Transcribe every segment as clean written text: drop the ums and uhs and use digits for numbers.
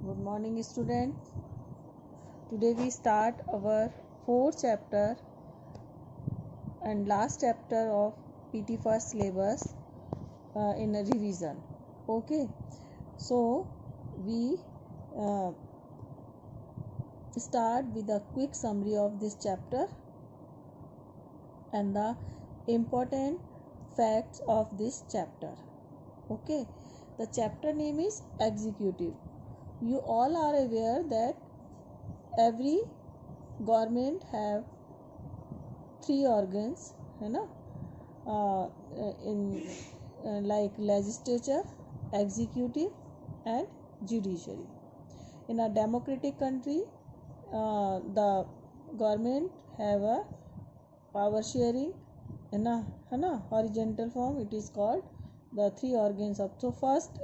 Good morning, student. Today we start our fourth chapter and last chapter of PT first syllabus in a revision. Okay, so we uh, start with a quick summary of this chapter and the important facts of this chapter. Okay, the chapter name is executive. You all are aware that every government have three organs, है ना, in like legislature, executive and judiciary. In a democratic country, the government have a power sharing, है ना, horizontal form. It is called the three organs of. So first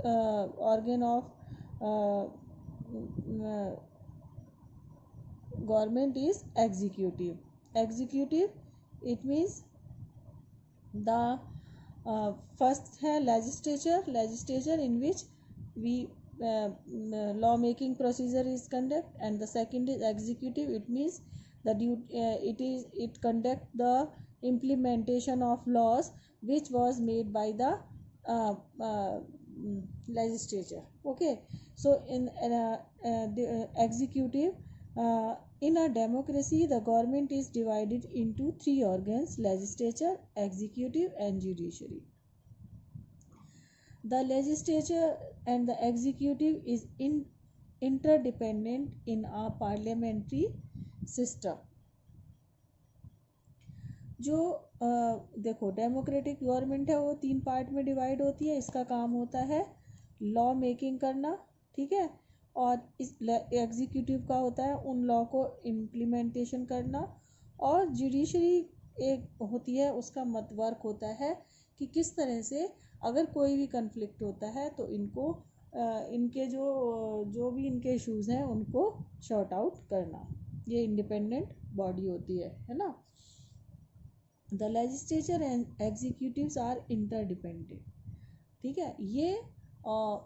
organ of government is executive. Executive, it means the first है legislature in which we law making procedure is conduct, and the second is executive. It means that it conduct the implementation of laws which was made by the legislature. Okay, so in the executive, in a democracy, the government is divided into three organs: legislature, executive and judiciary. The legislature and the executive is interdependent in a parliamentary system. जो देखो democratic government है वो तीन part में divide होती है. इसका काम होता है लॉ मेकिंग करना, ठीक है, और इस एग्जीक्यूटिव का होता है उन लॉ को इम्प्लीमेंटेशन करना. और जुडिशरी एक होती है, उसका वर्क होता है कि किस तरह से अगर कोई भी कन्फ्लिक्ट होता है तो इनको इनके जो भी इनके इश्यूज़ हैं उनको शॉर्ट आउट करना. ये इंडिपेंडेंट बॉडी होती है ना. The legislature and executives are interdependent, ठीक है. ये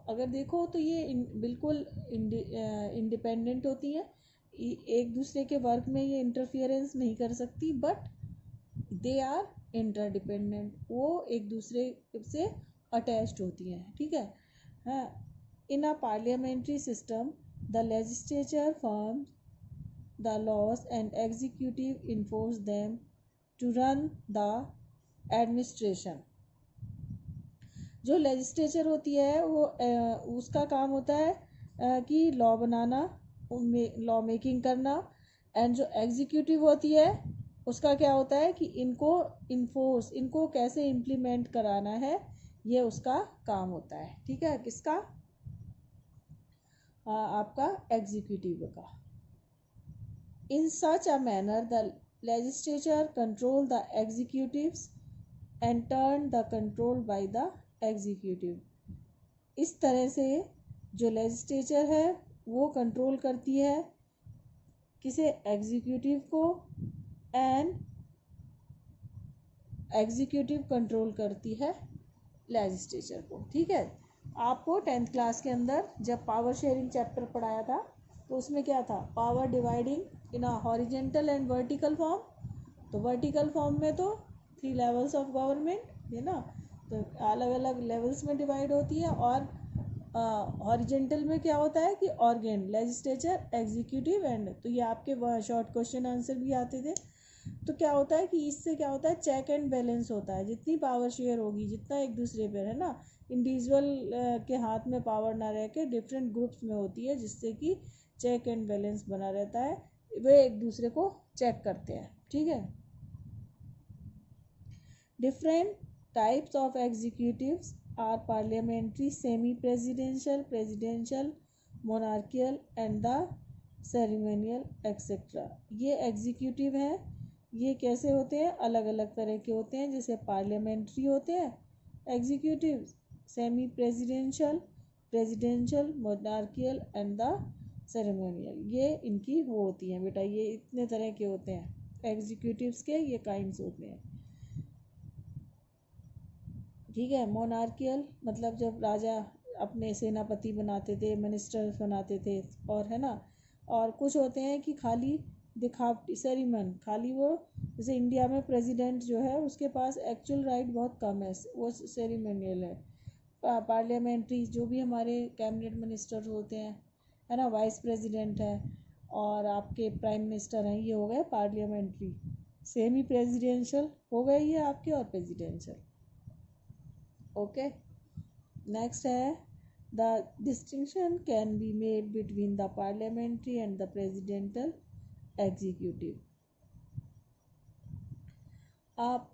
अगर देखो तो ये बिल्कुल इंडिपेंडेंट होती हैं, एक दूसरे के वर्क में ये इंटरफियरेंस नहीं कर सकती, बट दे आर इंटरडिपेंडेंट. वो एक दूसरे से अटैच्ड होती हैं, ठीक है. हाँ, in a parliamentary system the legislature form the laws and executive enforce them to run the administration. जो लेजिस्लेचर होती है वो उसका काम होता है कि लॉ बनाना, लॉ मेकिंग करना. एंड जो एग्जीक्यूटिव होती है उसका क्या होता है कि इनको इन्फोर्स, इनको कैसे इम्प्लीमेंट कराना है, ये उसका काम होता है, ठीक है. किसका? आपका एग्जीक्यूटिव का. In such a manner the legislature control the executives and turn the control by the executive. इस तरह से जो लेजिस्लेचर है वो कंट्रोल करती है किसे? एग्जीक्यूटिव को, एंड एग्जीक्यूटिव कंट्रोल करती है लेजिस्लेचर को, ठीक है. आपको 10th क्लास के अंदर जब पावर शेयरिंग चैप्टर पढ़ाया था तो उसमें क्या था? Power dividing in a horizontal and vertical form. तो वर्टिकल फॉर्म में तो 3 लेवल्स ऑफ गवर्नमेंट है ना, तो अलग अलग लेवल्स में डिवाइड होती है. और हॉरिजेंटल में क्या होता है कि ऑर्गन लेजिस्लेचर, एग्जीक्यूटिव एंड. तो ये आपके शॉर्ट क्वेश्चन आंसर भी आते थे. तो क्या होता है कि इससे क्या होता है? चेक एंड बैलेंस होता है. जितनी पावर शेयर होगी, जितना एक दूसरे पर है ना, इंडिविजुअल के हाथ में पावर ना रह के डिफरेंट ग्रुप्स में होती है, जिससे कि चेक एंड बैलेंस बना रहता है. वे एक दूसरे को चेक करते हैं, ठीक है. Different types of executives are parliamentary, semi presidential, presidential, monarchial and the ceremonial etcetera. ये एग्जीक्यूटिव हैं. ये कैसे होते हैं? अलग अलग तरह के होते हैं. जैसे पार्लियामेंट्री होते हैं executive, semi presidential, presidential, monarchial and the ceremonial. ये इनकी वो होती हैं बेटा. ये इतने तरह के होते हैं एग्जीक्यूटिव्स के, ये काइंड्स होते हैं, ठीक है. मोनार्कियल मतलब जब राजा अपने सेनापति बनाते थे, मिनिस्टर्स बनाते थे, और है ना, और कुछ होते हैं कि खाली दिखावटी सेरिमन, खाली वो, जैसे इंडिया में प्रेसिडेंट जो है उसके पास एक्चुअल राइट बहुत कम है, वो सेरिमोनियल है। पार्लियामेंट्री जो भी हमारे कैबिनेट मिनिस्टर होते हैं, है ना, वाइस प्रेसिडेंट है और आपके प्राइम मिनिस्टर हैं, ये हो गए पार्लियामेंट्री। सेमी प्रेसिडेंशियल हो गए ये आपके, और प्रेसिडेंशियल। ओके, नेक्स्ट है the distinction can be made between the parliamentary and the presidential executive. आप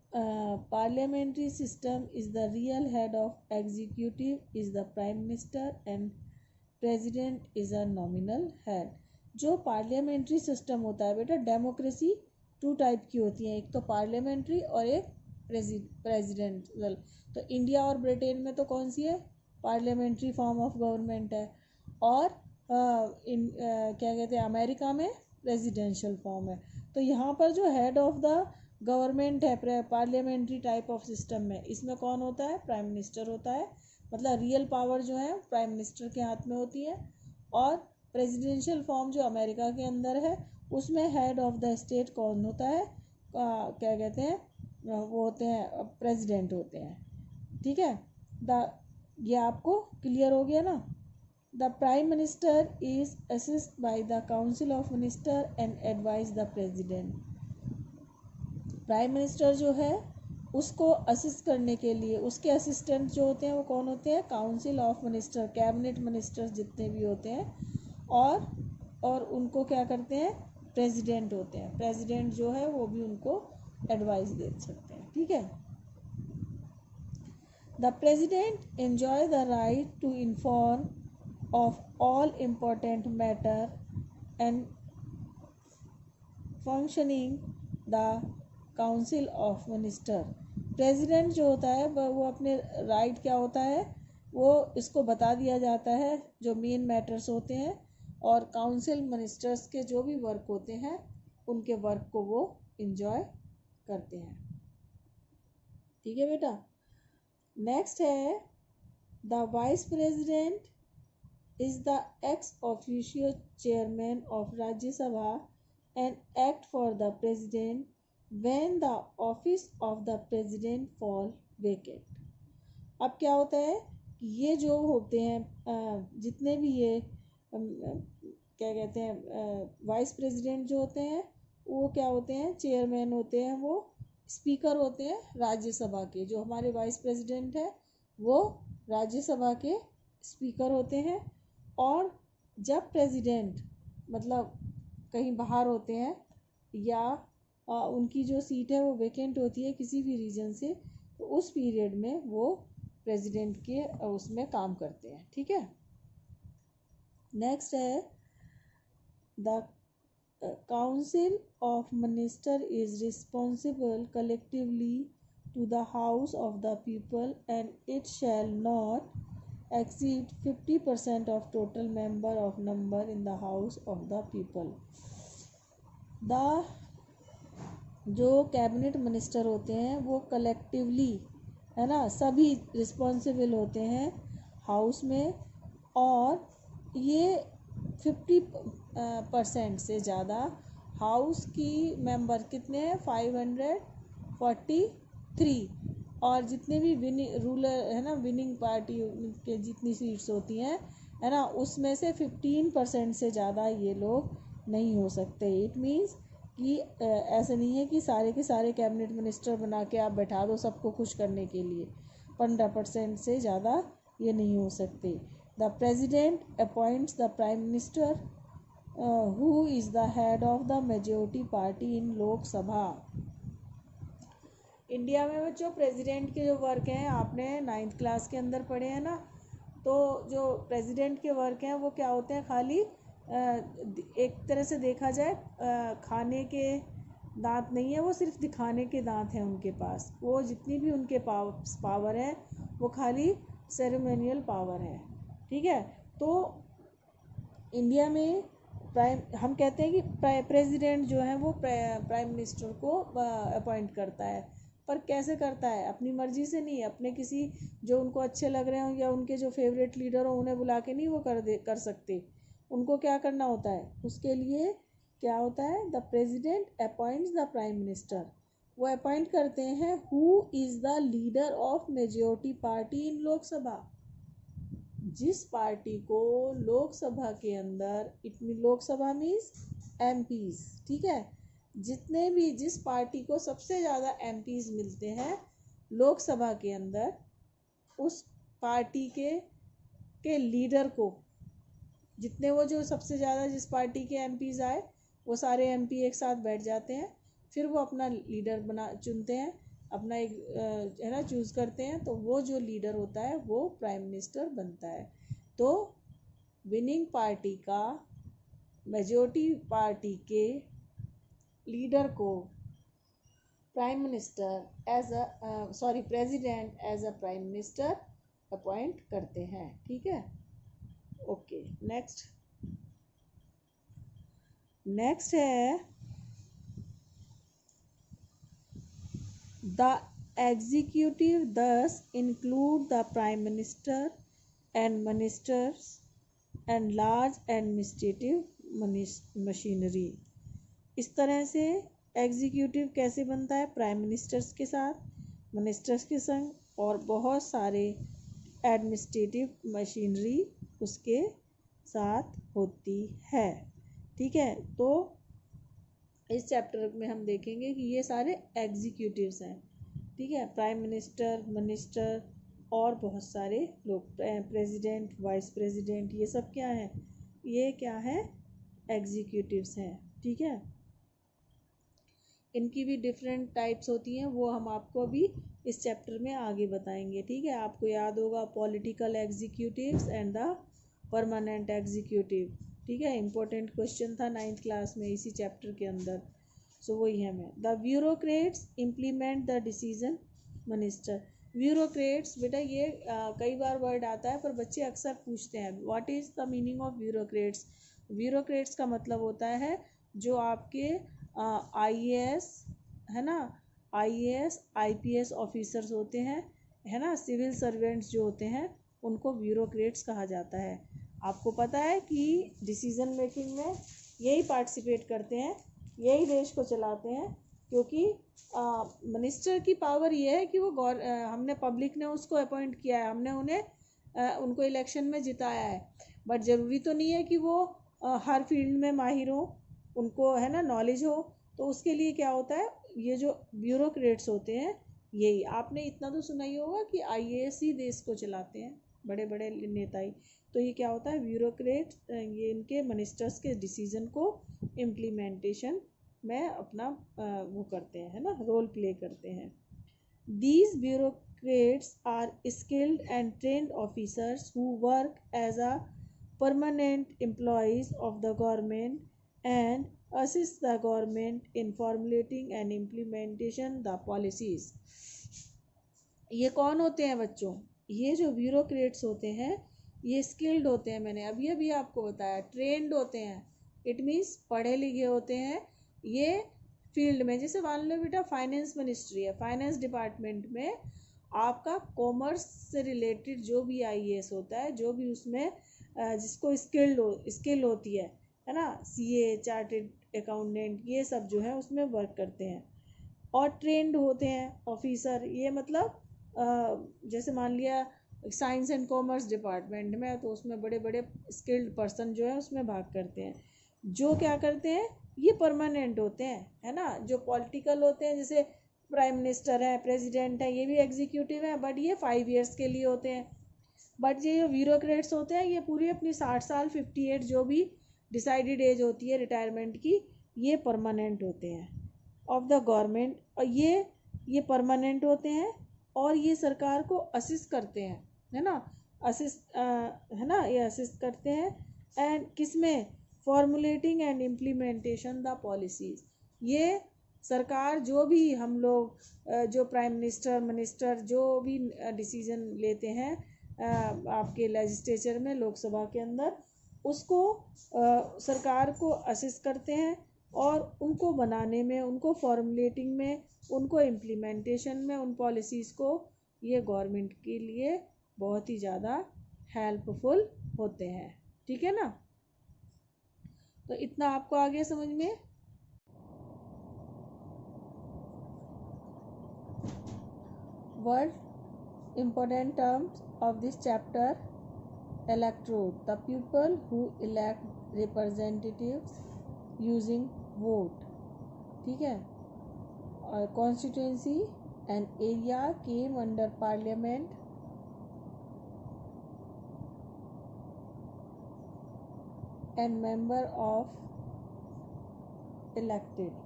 parliamentary system is the real head of executive is the prime minister and president is a nominal head। जो parliamentary system होता है बेटा, democracy to type की होती है, एक तो पार्लियामेंट्री और एक प्रेसिडेंशियल। तो इंडिया और ब्रिटेन में तो कौन सी है, पार्लियामेंट्री फॉर्म ऑफ गवर्नमेंट है, और क्या कहते हैं अमेरिका में प्रेसिडेंशियल फॉर्म है। तो यहाँ पर जो हेड ऑफ द गवर्नमेंट है पार्लियामेंट्री टाइप ऑफ सिस्टम में, इसमें कौन होता है, प्राइम मिनिस्टर होता है, मतलब रियल पावर जो है प्राइम मिनिस्टर के हाथ में होती है। और प्रेसिडेंशियल फॉर्म जो अमेरिका के अंदर है उसमें हेड ऑफ द स्टेट कौन होता है, क्या कहते हैं, वो होते हैं प्रेसिडेंट होते हैं। ठीक है, ये आपको क्लियर हो गया ना। The prime minister is assist by the council of minister and advise the president. Prime minister जो है उसको असिस्ट करने के लिए उसके असिस्टेंट जो होते हैं वो कौन होते हैं, council of minister, cabinet ministers जितने भी होते हैं, और उनको क्या करते हैं, प्रेसिडेंट होते हैं। प्रेसिडेंट जो है वो भी उनको एडवाइस दे सकते हैं। ठीक है, the president enjoy the right to inform of all important matter and functioning the council of minister. President जो होता है वो अपने राइट क्या होता है वो इसको बता दिया जाता है, जो मेन मैटर्स होते हैं, और काउंसिल मिनिस्टर्स के जो भी वर्क होते हैं उनके वर्क को वो इंजॉय करते हैं। ठीक है बेटा, नेक्स्ट है the vice president is the ex officio chairman of Rajya Sabha and act for the president when the office of the president fall vacant। अब क्या होता है कि ये जो होते हैं जितने भी ये क्या कहते हैं वाइस प्रेसिडेंट जो होते हैं वो क्या होते हैं, चेयरमैन होते हैं, वो स्पीकर होते हैं राज्यसभा के। जो हमारे वाइस प्रेसिडेंट है वो राज्यसभा के स्पीकर होते हैं। और जब प्रेसिडेंट मतलब कहीं बाहर होते हैं या उनकी जो सीट है वो वेकेंट होती है किसी भी रीजन से, तो उस पीरियड में वो प्रेसिडेंट के उसमें काम करते हैं। ठीक है, नेक्स्ट है the council of minister is responsible collectively to the house of the people and it shall not exceed 50% of total member of number in the house of the people. The जो cabinet minister होते हैं वो collectively, है ना, सभी responsible होते हैं house में, और ये 50% से ज़्यादा हाउस की मेंबर कितने हैं, 543, और जितने भी रूलर है ना, विनिंग पार्टी के जितनी सीट्स होती हैं, है ना, उसमें से 15% से ज़्यादा ये लोग नहीं हो सकते। इट मीन्स कि ऐसा नहीं है कि सारे के सारे कैबिनेट मिनिस्टर बना के आप बैठा दो सबको खुश करने के लिए, 15% से ज़्यादा ये नहीं हो सकते। The president appoints the prime minister who is the head of the majority party in Lok Sabha. India में बच्चों प्रेसिडेंट के जो वर्क हैं आपने 9th क्लास के अंदर पढ़े हैं ना, तो जो प्रेसिडेंट के वर्क हैं वो क्या होते हैं, खाली एक तरह से देखा जाए खाने के दांत नहीं है, वो सिर्फ दिखाने के दांत हैं उनके पास। वो जितनी भी उनके पावर है वो खाली सेरेमोनियल पावर है। ठीक है, तो इंडिया में हम कहते हैं कि प्रेसिडेंट जो है वो प्राइम मिनिस्टर को अपॉइंट करता है। पर कैसे करता है? अपनी मर्जी से नहीं, अपने किसी जो उनको अच्छे लग रहे हो या उनके जो फेवरेट लीडर हो उन्हें बुला के नहीं वो कर सकते। उनको क्या करना होता है? उसके लिए क्या होता है? The president appoints the prime minister. वो अपॉइंट करते हैं who is the leader of majority party इन लोकसभा। जिस पार्टी को लोकसभा के अंदर, लोकसभा मीन्स एमपीज, ठीक है, जितने भी जिस पार्टी को सबसे ज़्यादा एमपीज मिलते हैं लोकसभा के अंदर, उस पार्टी के लीडर को, जितने वो जो सबसे ज़्यादा जिस पार्टी के एमपीज आए वो सारे एमपी एक साथ बैठ जाते हैं, फिर वो अपना लीडर चुनते हैं, अपना एक है ना चूज़ करते हैं, तो वो जो लीडर होता है वो प्राइम मिनिस्टर बनता है। तो विनिंग पार्टी का, मेजॉरिटी पार्टी के लीडर को prime minister as president as a prime minister appoint करते हैं, ठीक है। ओके, नेक्स्ट है the executive thus include the prime minister and ministers and large administrative machinery. इस तरह से एग्जीक्यूटिव कैसे बनता है? प्राइम मिनिस्टर्स के साथ, मिनिस्टर्स के संग और बहुत सारे एडमिनिस्ट्रेटिव मशीनरी उसके साथ होती है, ठीक है। तो इस चैप्टर में हम देखेंगे कि ये सारे एग्जीक्यूटिव्स हैं, ठीक है। प्राइम मिनिस्टर, मिनिस्टर और बहुत सारे लोग, प्रेसिडेंट, वाइस प्रेसिडेंट, ये सब क्या है? ये क्या है? एग्जीक्यूटिव्स हैं, ठीक है। इनकी भी डिफरेंट टाइप्स होती हैं, वो हम आपको अभी इस चैप्टर में आगे बताएंगे, ठीक है। आपको याद होगा political executives and the permanent executive, ठीक है। इंपॉर्टेंट क्वेश्चन था 9th क्लास में इसी चैप्टर के अंदर, सो वही हमें। The bureaucrats implement the decision minister. Bureaucrats, बेटा ये कई बार वर्ड आता है पर बच्चे अक्सर पूछते हैं what is the meaning of bureaucrats. Bureaucrats का मतलब होता है जो आपके आईएएस है ना, आईएएस आईपीएस ऑफिसर्स होते हैं, है ना, सिविल सर्वेंट्स जो होते हैं उनको ब्यूरोक्रेट्स कहा जाता है। आपको पता है कि डिसीजन मेकिंग में यही पार्टिसिपेट करते हैं, यही देश को चलाते हैं, क्योंकि मिनिस्टर की पावर ये है कि वो हमने पब्लिक ने उसको अपॉइंट किया है, हमने उनको इलेक्शन में जिताया है, बट ज़रूरी तो नहीं है कि वो हर फील्ड में माहिर हो, उनको है ना नॉलेज हो। तो उसके लिए क्या होता है, ये जो ब्यूरोक्रेट्स होते हैं, यही आपने इतना तो सुना ही होगा कि आईएएस ही देश को चलाते हैं, बड़े बड़े नेता ही। तो ये क्या होता है, ब्यूरोक्रेट, ये इनके मिनिस्टर्स के डिसीजन को इम्प्लीमेंटेशन में अपना वो करते हैं, है ना, रोल प्ले करते हैं। These bureaucrats are skilled and trained officers who work as a permanent employees of the government and assist the government in formulating and implementation the policies। ये कौन होते हैं बच्चों? ये जो ब्यूरोक्रेट्स होते हैं ये स्किल्ड होते हैं, मैंने अभी अभी आपको बताया, ट्रेंड होते हैं, इट मीन्स पढ़े लिखे होते हैं। ये फील्ड में, जैसे मान लो बेटा फाइनेंस मिनिस्ट्री है, फाइनेंस डिपार्टमेंट में आपका कॉमर्स से रिलेटेड जो भी आईएएस होता है, जो भी उसमें जिसको स्किल होती है ना, सीए, चार्टेड अकाउंटेंट, ये सब जो है उसमें वर्क करते हैं। और ट्रेंड होते हैं ऑफिसर, ये मतलब जैसे मान लिया साइंस एंड कॉमर्स डिपार्टमेंट में, तो उसमें बड़े बड़े स्किल्ड पर्सन जो है उसमें भाग करते हैं। जो क्या करते हैं, ये परमानेंट होते हैं, है ना। जो पॉलिटिकल होते हैं, जैसे प्राइम मिनिस्टर है, प्रेसिडेंट है, ये भी एग्जीक्यूटिव है, बट ये 5 ईयर्स के लिए होते हैं। बट ये जो ब्यूरोक्रेट्स होते हैं ये पूरी अपनी 60 साल 58 जो भी डिसाइडेड एज होती है रिटायरमेंट की, ये परमानेंट होते हैं ऑफ द गवर्नमेंट। और ये परमानेंट होते हैं और ये सरकार को असिस्ट करते हैं, है ना, है ना, ये असिस्ट करते हैं। एंड किसमें? Formulating and implementation the policies. ये सरकार जो भी हम लोग जो प्राइम मिनिस्टर जो भी डिसीजन लेते हैं आपके लेजिस्लेचर में, लोकसभा के अंदर, उसको सरकार को असिस्ट करते हैं और उनको बनाने में, उनको फॉर्मुलेटिंग में, उनको इम्प्लीमेंटेशन में, उन पॉलिसीज़ को, ये गवर्नमेंट के लिए बहुत ही ज़्यादा हेल्पफुल होते हैं। ठीक है ना। तो इतना आपको आ गया समझ में। Word important terms of this chapter: electorate, the people who elect representatives using vote, ठीक है। और constituency, an area came under parliament and member of elected।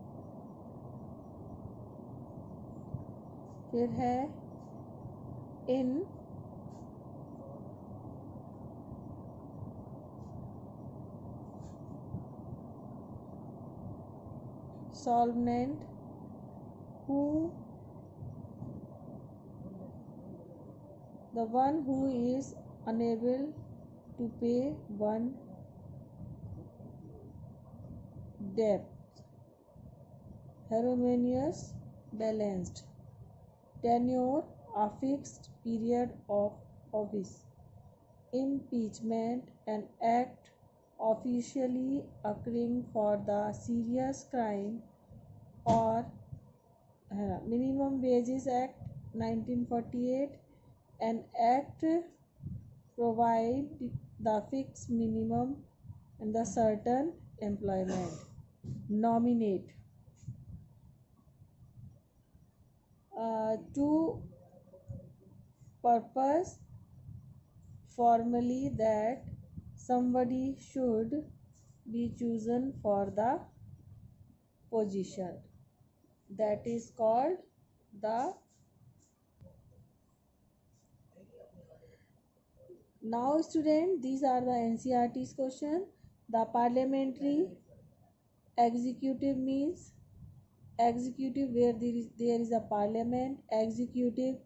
फिर है in solvent who, the one who is unable to pay one debt, harmonious, balanced, tenure, a fixed period of office, impeachment, an act officially occurring for the serious crime or minimum wages act 1948, an act provide the fixed minimum and the certain employment, nominate, to purpose formally that somebody should be chosen for the position, that is called the, now student, these are the NCERT's question. The parliamentary executive means executive where there is a parliament, executive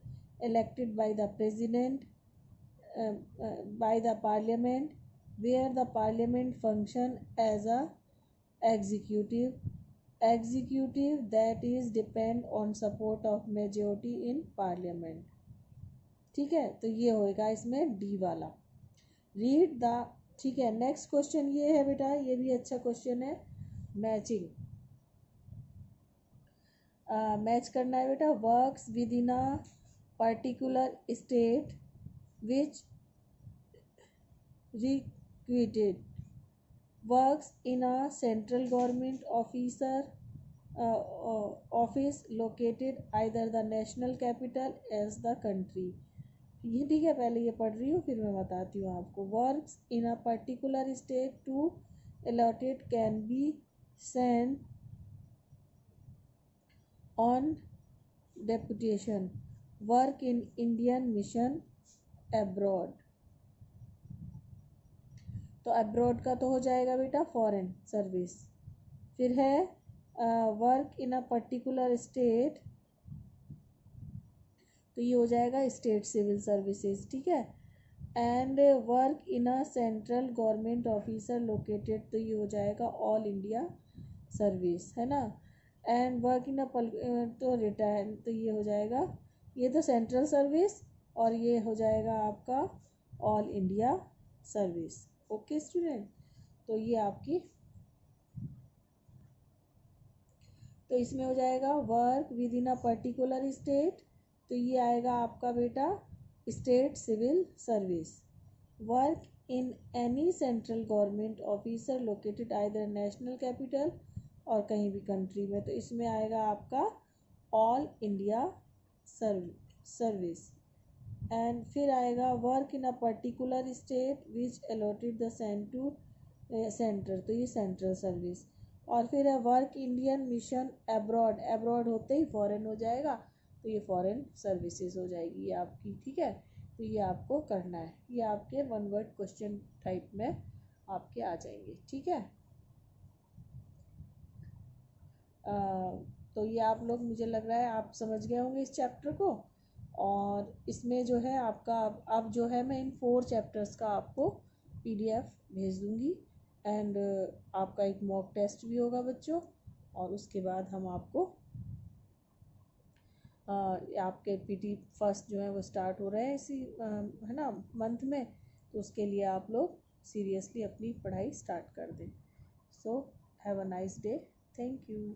elected by the president, by the parliament, where the parliament function as a executive, executive that is depend on support of majority in parliament। ठीक है, तो ये होएगा इसमें D वाला। Read the, ठीक है। Next question ये है बेटा, ये भी अच्छा क्वेश्चन है, मैचिंग। मैच करना है बेटा। Works with in a particular state which recruited, works in a central government officer office located either the national capital as the country. ये ठीक है, पहले ये पढ़ रही हूँ फिर मैं बताती हूँ आपको। Works in a particular state to allotted can be send on deputation, work in Indian mission abroad. तो अब्रॉड का तो हो जाएगा बेटा फॉरेन सर्विस। फिर है work in a particular state, तो ये हो जाएगा स्टेट सिविल सर्विसेज, ठीक है। And work in a central government officer located, तो ये हो जाएगा ऑल इंडिया सर्विस, है ना। एंड वर्क इन अ तो रिटायर, तो ये हो जाएगा, ये तो सेंट्रल सर्विस और ये हो जाएगा आपका all India service. Okay student, तो ये आपकी, तो इसमें हो जाएगा work with in a particular state, तो ये आएगा आपका बेटा state civil service. Work in any central government officer located either national capital और कहीं भी कंट्री में, तो इसमें आएगा आपका ऑल इंडिया सर्विस। एंड फिर आएगा work in a particular state which allotted the centre, तो ये सेंट्रल सर्विस। और फिर है work Indian mission abroad, abroad होते ही फॉरेन हो जाएगा, तो ये फॉरेन सर्विसेज हो जाएगी ये आपकी, ठीक है। तो ये आपको करना है, ये आपके वन वर्ड क्वेश्चन टाइप में आपके आ जाएंगे, ठीक है। तो ये आप लोग, मुझे लग रहा है आप समझ गए होंगे इस चैप्टर को। और इसमें जो है आपका अब जो है मैं इन 4 चैप्टर्स का आपको PDF भेज दूँगी एंड आपका एक मॉक टेस्ट भी होगा बच्चों, और उसके बाद हम आपको आपके पीटी फर्स्ट जो है वो स्टार्ट हो रहे हैं इसी है ना मंथ में, तो उसके लिए आप लोग सीरियसली अपनी पढ़ाई स्टार्ट कर दें। So have a nice day, thank you.